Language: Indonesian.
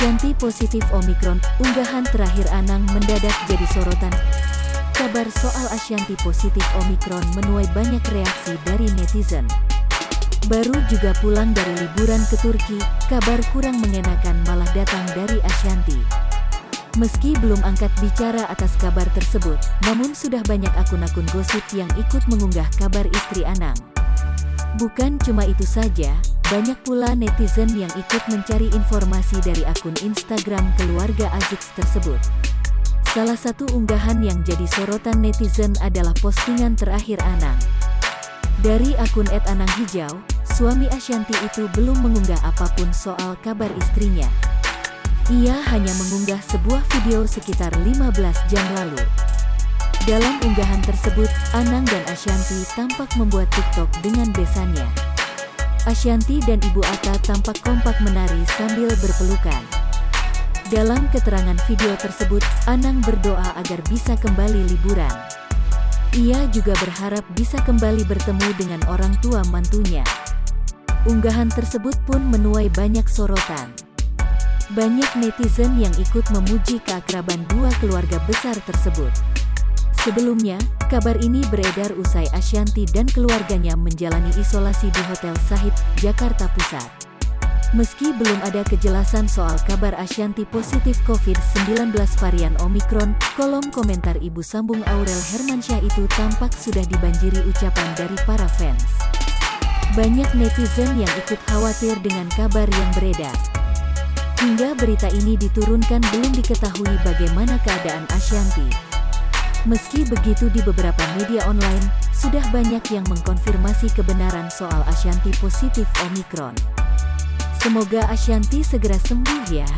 Ashanty positif Omikron, unggahan terakhir Anang mendadak jadi sorotan. Kabar soal Ashanty positif Omikron menuai banyak reaksi dari netizen. Baru juga pulang dari liburan ke Turki, kabar kurang mengenakan malah datang dari Ashanty. Meski belum angkat bicara atas kabar tersebut, namun sudah banyak akun-akun gosip yang ikut mengunggah kabar istri Anang. Bukan cuma itu saja, banyak pula netizen yang ikut mencari informasi dari akun Instagram keluarga Azix tersebut. Salah satu unggahan yang jadi sorotan netizen adalah postingan terakhir Anang. Dari akun @ananghijau, suami Ashanty itu belum mengunggah apapun soal kabar istrinya. Ia hanya mengunggah sebuah video sekitar 15 jam lalu. Dalam unggahan tersebut, Anang dan Ashanty tampak membuat TikTok dengan besannya. Ashanty dan Ibu Atta tampak kompak menari sambil berpelukan. Dalam keterangan video tersebut, Anang berdoa agar bisa kembali liburan. Ia juga berharap bisa kembali bertemu dengan orang tua mantunya. Unggahan tersebut pun menuai banyak sorotan. Banyak netizen yang ikut memuji keakraban dua keluarga besar tersebut. Sebelumnya, kabar ini beredar usai Ashanty dan keluarganya menjalani isolasi di Hotel Sahid, Jakarta Pusat. Meski belum ada kejelasan soal kabar Ashanty positif COVID-19 varian Omikron, kolom komentar Ibu Sambung Aurel Hermansyah itu tampak sudah dibanjiri ucapan dari para fans. Banyak netizen yang ikut khawatir dengan kabar yang beredar. Hingga berita ini diturunkan belum diketahui bagaimana keadaan Ashanty. Meski begitu di beberapa media online, sudah banyak yang mengkonfirmasi kebenaran soal Ashanty positif Omikron. Semoga Ashanty segera sembuh ya.